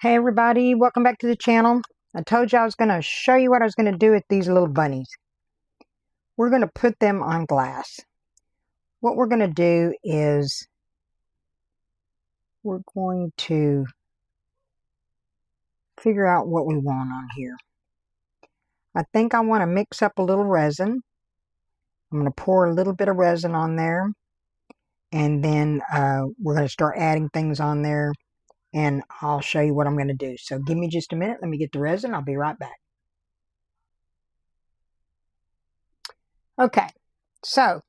Hey everybody, welcome back to the channel. I told you I was going to show you what I was going to do with these little bunnies. We're going to put them on glass. What we're going to do is we're going to figure out what we want on here. I think I want to mix up a little resin. I'm going to pour a little bit of resin on there, and then we're going to start adding things on there, and I'll show you what I'm going to do. So give me just a minute. Let me get the resin. I'll be right back. Okay, so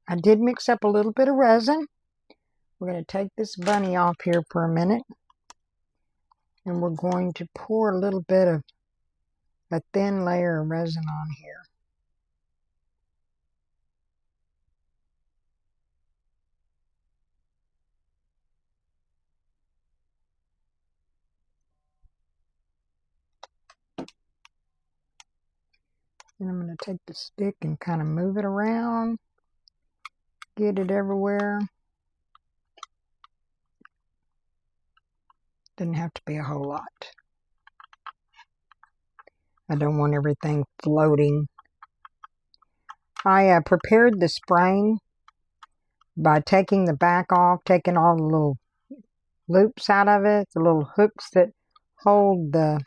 I did mix up a little bit of resin. We're going to take this bunny off here for a minute, and we're going to pour a little bit of a thin layer of resin on here. And I'm going to take the stick and kind of move it around, get it everywhere. Doesn't have to be a whole lot. I don't want everything floating. I prepared the spraying by taking the back off, taking all the little loops out of it, the little hooks that hold the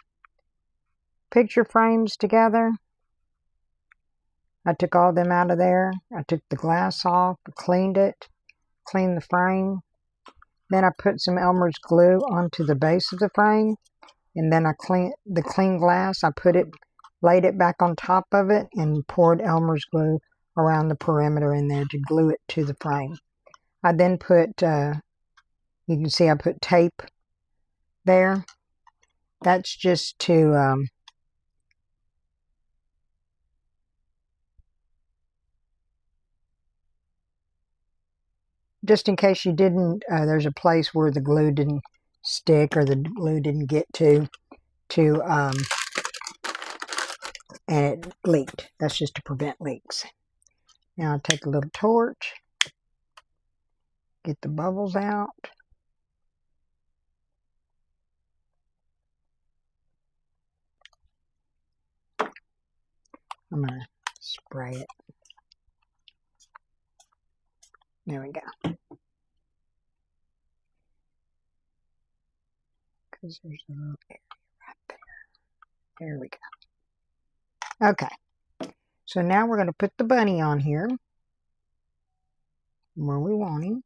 picture frames together. I took all them out of there. I took the glass off, cleaned it, cleaned the frame. Then I put some Elmer's glue onto the base of the frame. And then I cleaned the clean glass. I laid it back on top of it and poured Elmer's glue around the perimeter in there to glue it to the frame. I then put, you can see I put tape there. That's just to, just in case you didn't, there's a place where the glue didn't stick or the glue didn't get to and it leaked. That's just to prevent leaks. Now I'll take a little torch, get the bubbles out. I'm going to spray it. There we go. Because there's a little area right there. There we go. Okay. So now we're going to put the bunny on here where we want him.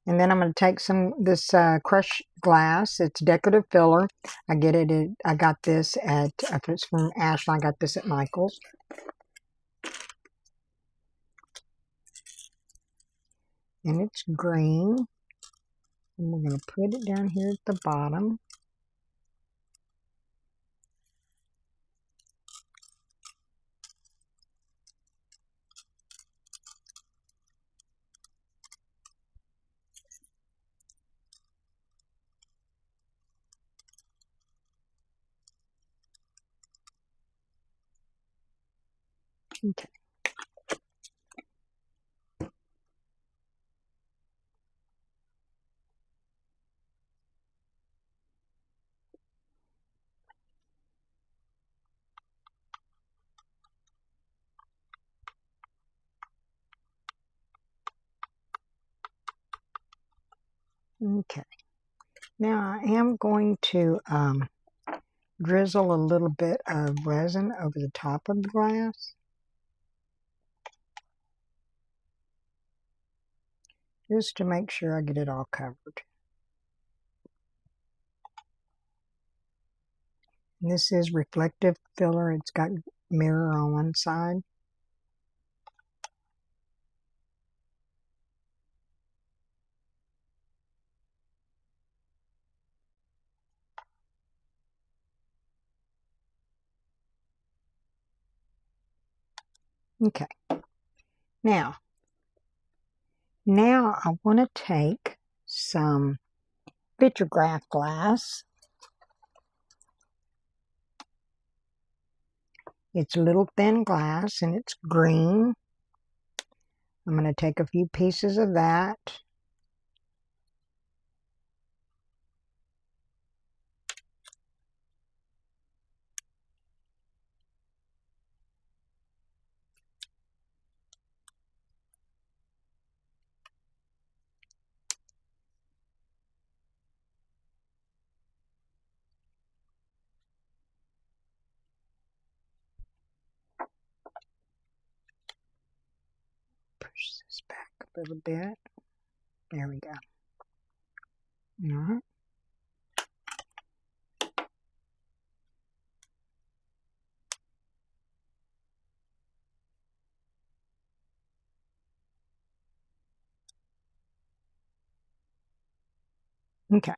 And then I'm going to take this crushed glass. It's decorative filler. I got this at, if it's from Ashland, I got this at Michael's. And it's green. And we're going to put it down here at the bottom. Okay. Okay. Now I am going to drizzle a little bit of resin over the top of the glass. Just to make sure I get it all covered. And this is reflective filler. It's got mirror on one side. Okay. Now I want to take some vitrigraph glass. It's a little thin glass and it's green. I'm going to take a few pieces of that. Push this back a little bit. There we go. All right. Okay.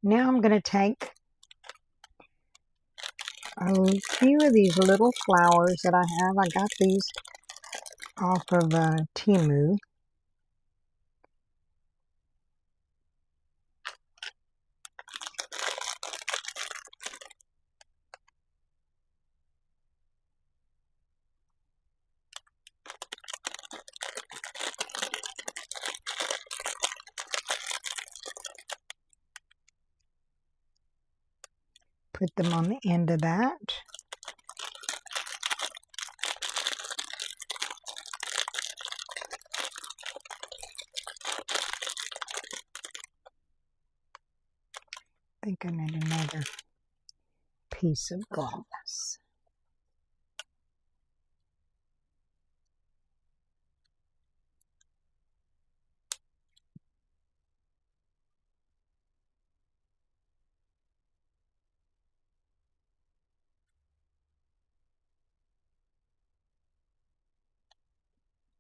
Now I'm going to take a few of these little flowers that I have. I got these off of Temu. Put them on the end of that. I think I need another piece of glass.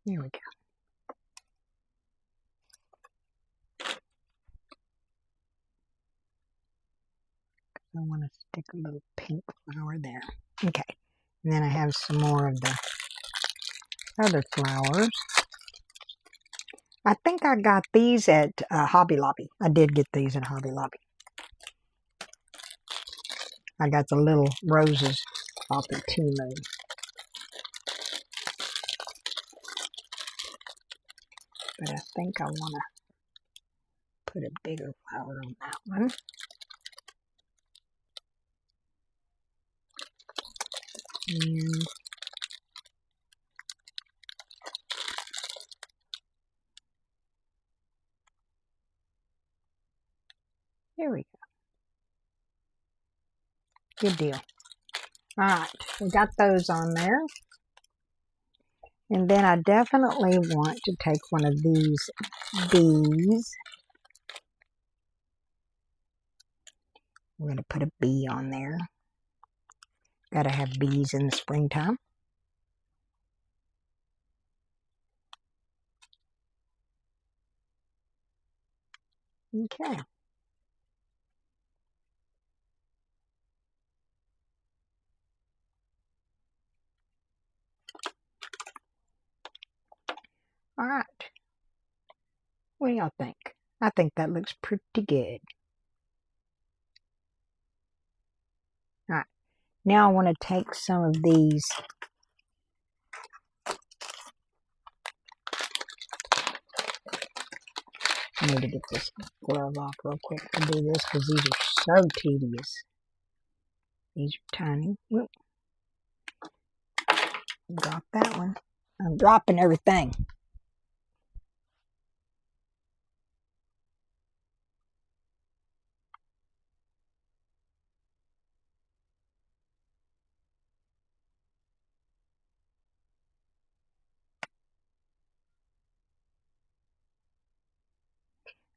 Here we go. I want to stick a little pink flower there. Okay. And then I have some more of the other flowers. I think I got these at Hobby Lobby. I did get these at Hobby Lobby. I got the little roses off of Temu. But I think I want to put a bigger flower on that one. And here we go. Good deal. Alright, we got those on there. And then I definitely want to take one of these bees. We're going to put a bee on there. Got to have bees in the springtime. Okay. All right. What do y'all think? I think that looks pretty good. All right. Now I want to take some of these I need to get this glove off real quick to do this because these are so tedious. These are tiny. Whoop. Drop that one. I'm dropping everything.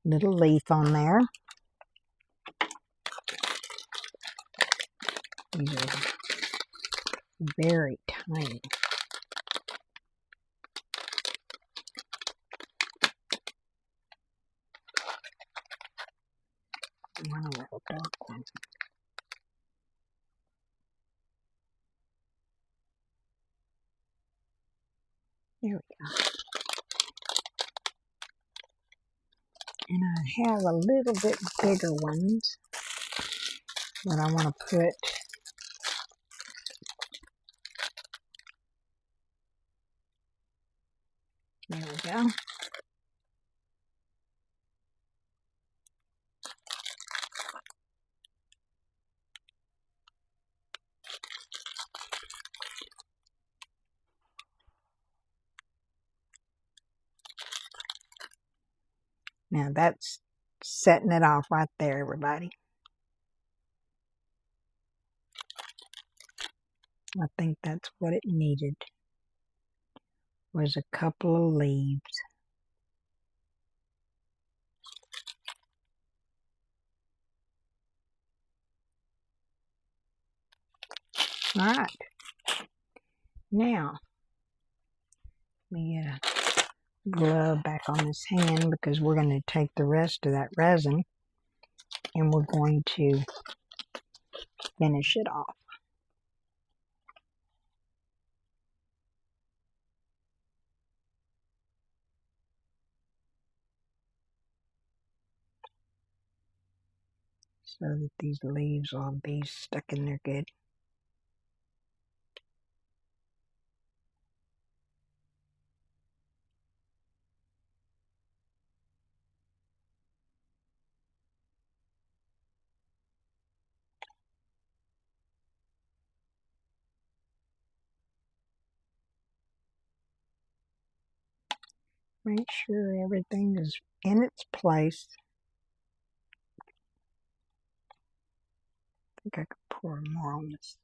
Little leaf on there. These are very tiny. One a little dark one. There we go. And I have a little bit bigger ones that I want to put there we go. go. Now that's setting it off right there, everybody. I think that's what it needed, was a couple of leaves. All right. Now, let me get a glove back on this hand because we're going to take the rest of that resin and we're going to finish it off. So that these leaves will be stuck in there good. Make sure everything is in its place. I think I could pour more on this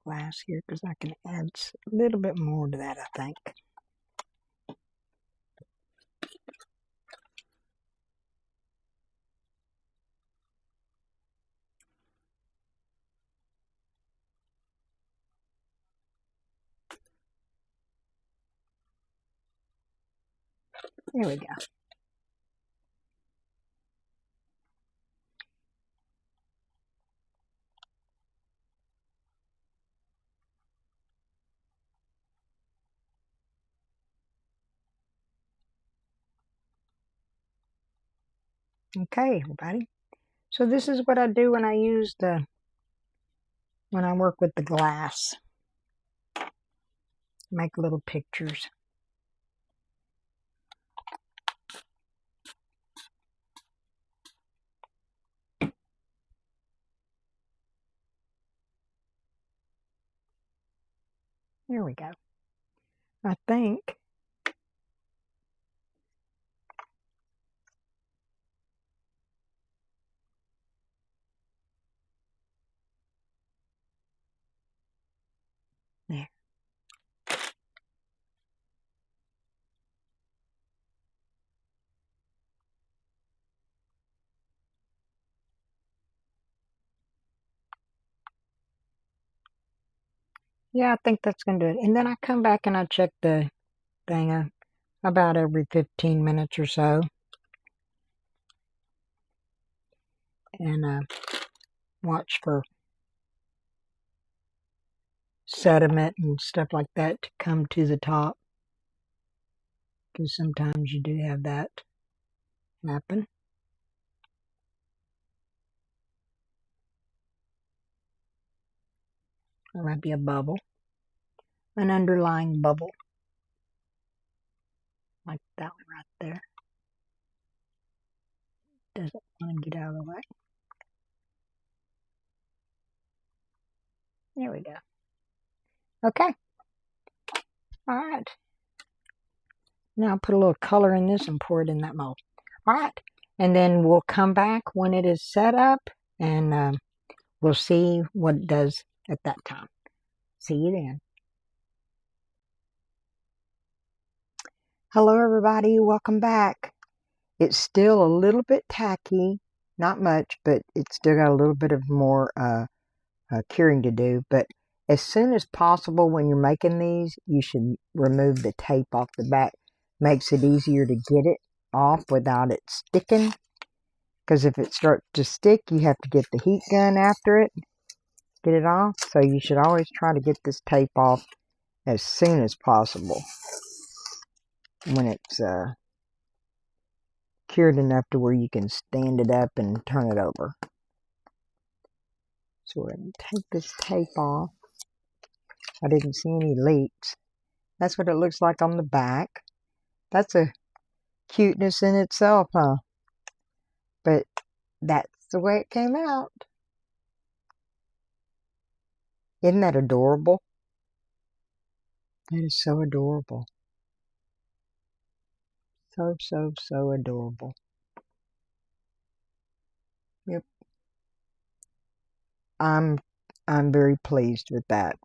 glass here because I can add a little bit more to that, I think. There we go. Okay, everybody. So this is what I do when I when I work with the glass. Make little pictures. There we go. I think there. Yeah, I think that's going to do it. And then I come back and I check the thing about every 15 minutes or so. And watch for sediment and stuff like that to come to the top. Because sometimes you do have that happen. There might be a bubble. An underlying bubble. Like that one right there. Doesn't want to get out of the way. There we go. Okay. Alright. Now put a little color in this and pour it in that mold. Alright. And then we'll come back when it is set up and we'll see what it does at that time. See you then. Hello everybody, welcome back. It's still a little bit tacky, not much, but it's still got a little bit of more curing to do. But as soon as possible when you're making these, you should remove the tape off the back. Makes it easier to get it off without it sticking. Because if it starts to stick, you have to get the heat gun after it, get it off. So you should always try to get this tape off as soon as possible when it's cured enough to where you can stand it up and turn it over. So we're going to take this tape off. I didn't see any leaks. That's what it looks like on the back. That's a cuteness in itself, huh? But that's the way it came out. Isn't that adorable? That is so adorable. So, so, so adorable. Yep. I'm very pleased with that.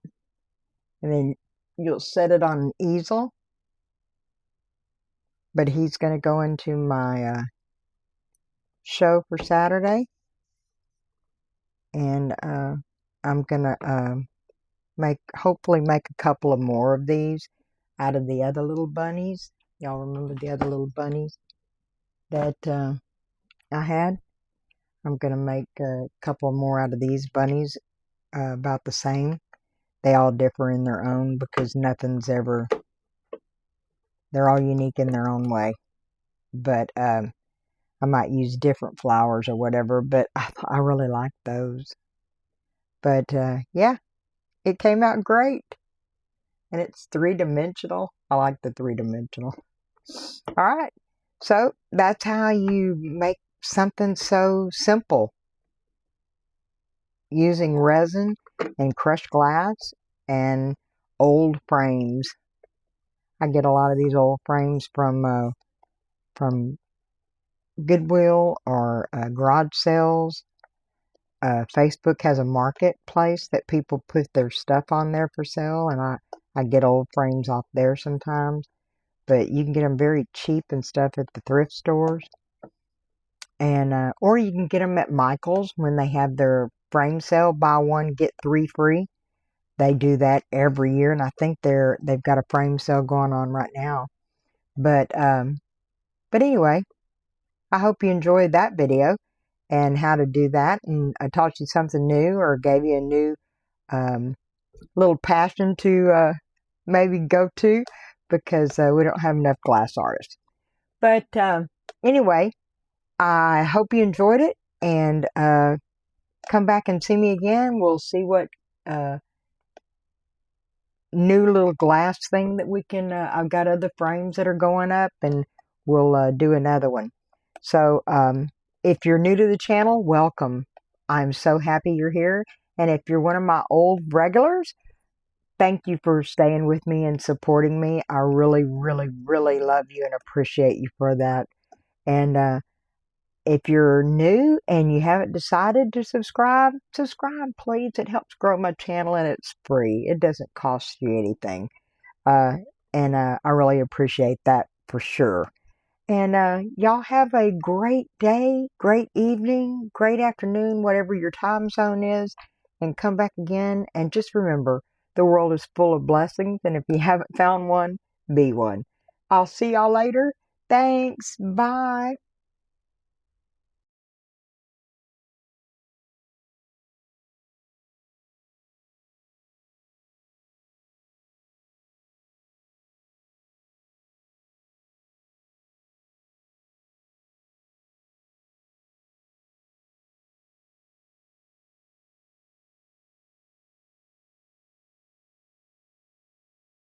And then you'll set it on an easel. But he's going to go into my show for Saturday. And I'm going to hopefully make a couple of more of these out of the other little bunnies. Y'all remember the other little bunnies that I had? I'm going to make a couple more out of these bunnies about the same. They all differ in their own because nothing's ever, they're all unique in their own way. But I might use different flowers or whatever, but I really like those. But yeah, it came out great. And it's 3-dimensional. I like the 3-dimensional. All right. So that's how you make something so simple. Using resin and crushed glass and old frames. I get a lot of these old frames from Goodwill or garage sales. Facebook has a marketplace that people put their stuff on there for sale, and I get old frames off there sometimes. But you can get them very cheap and stuff at the thrift stores. And or you can get them at Michael's when they have their frame sale, buy one get 3 free. They do that every year, and I think they've got a frame sale going on right now. But anyway, I hope you enjoyed that video and how to do that, and I taught you something new or gave you a new little passion to maybe go to, because we don't have enough glass artists. But anyway, I hope you enjoyed it, and come back and see me again. We'll see what new little glass thing that we can, I've got other frames that are going up, and we'll do another one. So if you're new to the channel, welcome. I'm so happy you're here. And if you're one of my old regulars, thank you for staying with me and supporting me. I really, really, really love you and appreciate you for that. And if you're new and you haven't decided to subscribe, please. It helps grow my channel, and it's free. It doesn't cost you anything. And I really appreciate that for sure. And y'all have a great day, great evening, great afternoon, whatever your time zone is. And come back again. And just remember, the world is full of blessings. And if you haven't found one, be one. I'll see y'all later. Thanks. Bye.